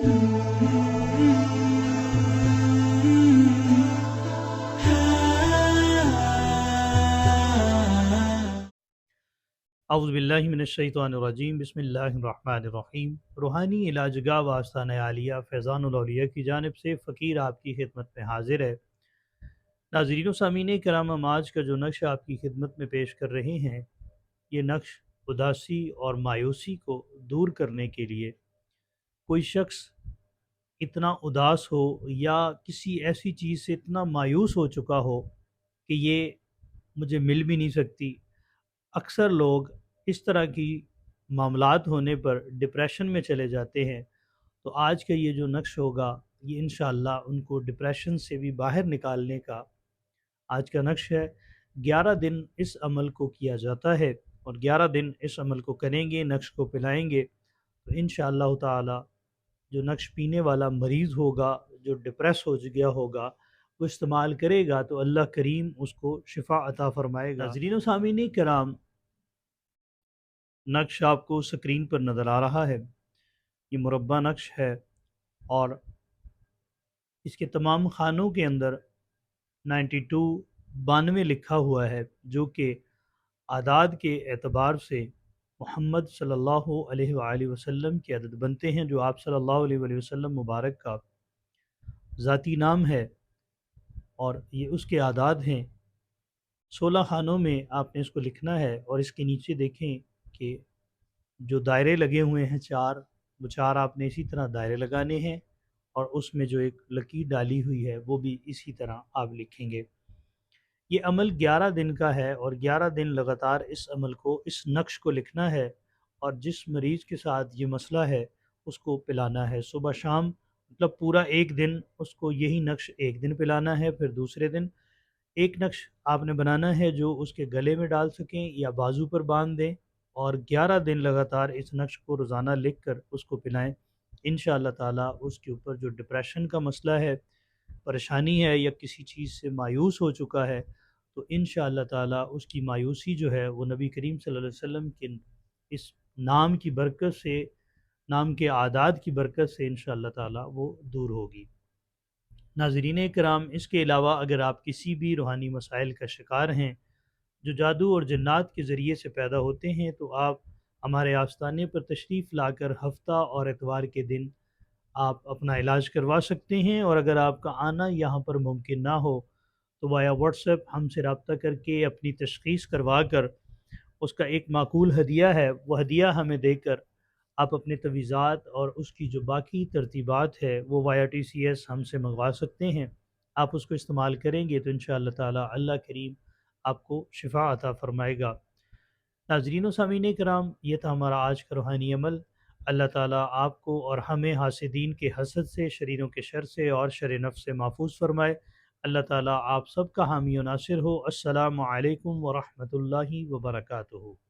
اعوذ باللہ من الشیطان الرجیم، بسم اللہ الرحمن الرحیم۔ روحانی علاجگاہ و آستانہ عالیہ فیضان الاولیاء کی جانب سے فقیر آپ کی خدمت میں حاضر ہے۔ ناظرین و سامعین کرام، ہم آج کا جو نقش آپ کی خدمت میں پیش کر رہے ہیں، یہ نقش اداسی اور مایوسی کو دور کرنے کے لیے، کوئی شخص اتنا اداس ہو یا کسی ایسی چیز سے اتنا مایوس ہو چکا ہو کہ یہ مجھے مل بھی نہیں سکتی۔ اکثر لوگ اس طرح کی معاملات ہونے پر ڈپریشن میں چلے جاتے ہیں، تو آج کا یہ جو نقش ہوگا یہ انشاءاللہ ان کو ڈپریشن سے بھی باہر نکالنے کا آج کا نقش ہے۔ 11 دن اس عمل کو کیا جاتا ہے، اور 11 دن اس عمل کو کریں گے، نقش کو پلائیں گے، تو انشاءاللہ تعالی جو نقش پینے والا مریض ہوگا، جو ڈپریس ہو گیا ہوگا، وہ استعمال کرے گا تو اللہ کریم اس کو شفا عطا فرمائے گا۔ ناظرین و سامعین کرام، نقش آپ کو سکرین پر نظر آ رہا ہے، یہ مربع نقش ہے، اور اس کے تمام خانوں کے اندر 92 لکھا ہوا ہے، جو کہ اعداد کے اعتبار سے محمد صلی اللہ علیہ وآلہ وسلم کے عدد بنتے ہیں، جو آپ صلی اللہ علیہ وآلہ وسلم مبارک کا ذاتی نام ہے، اور یہ اس کے اعداد ہیں۔ 16 خانوں میں آپ نے اس کو لکھنا ہے، اور اس کے نیچے دیکھیں کہ جو دائرے لگے ہوئے ہیں وہ چار آپ نے اسی طرح دائرے لگانے ہیں، اور اس میں جو ایک لکیر ڈالی ہوئی ہے وہ بھی اسی طرح آپ لکھیں گے۔ یہ عمل 11 دن کا ہے، اور 11 دن لگاتار اس عمل کو، اس نقش کو لکھنا ہے، اور جس مریض کے ساتھ یہ مسئلہ ہے اس کو پلانا ہے صبح شام، مطلب پورا ایک دن اس کو یہی نقش ایک دن پلانا ہے، پھر دوسرے دن ایک نقش آپ نے بنانا ہے جو اس کے گلے میں ڈال سکیں یا بازو پر باندھ دیں، اور 11 دن لگاتار اس نقش کو روزانہ لکھ کر اس کو پلائیں۔ انشاءاللہ تعالی اس کے اوپر جو ڈپریشن کا مسئلہ ہے، پریشانی ہے، یا کسی چیز سے مایوس ہو چکا ہے، تو انشاءاللہ تعالی اس کی مایوسی جو ہے وہ نبی کریم صلی اللہ علیہ وسلم کے اس نام کی برکت سے، نام کے اعداد کی برکت سے انشاءاللہ تعالی وہ دور ہوگی۔ ناظرین کرام، اس کے علاوہ اگر آپ کسی بھی روحانی مسائل کا شکار ہیں جو جادو اور جنات کے ذریعے سے پیدا ہوتے ہیں، تو آپ ہمارے آستانے پر تشریف لا کر ہفتہ اور اتوار کے دن آپ اپنا علاج کروا سکتے ہیں، اور اگر آپ کا آنا یہاں پر ممکن نہ ہو تو وایا واٹس ایپ ہم سے رابطہ کر کے اپنی تشخیص کروا کر اس کا ایک معقول ہدیہ ہے، وہ ہدیہ ہمیں دے کر آپ اپنے تویزات اور اس کی جو باقی ترتیبات ہے وہ وایا ٹی سی ایس ہم سے منگوا سکتے ہیں۔ آپ اس کو استعمال کریں گے تو انشاءاللہ تعالی اللہ کریم آپ کو شفا عطا فرمائے گا۔ ناظرین و سامعین کرام، یہ تھا ہمارا آج کا روحانی عمل۔ اللہ تعالیٰ آپ کو اور ہمیں حاسدین کے حسد سے، شریروں کے شر سے اور شر نفس سے محفوظ فرمائے۔ اللہ تعالیٰ آپ سب کا حامی و ناصر ہو۔ السلام علیکم ورحمۃ اللہ وبرکاتہ۔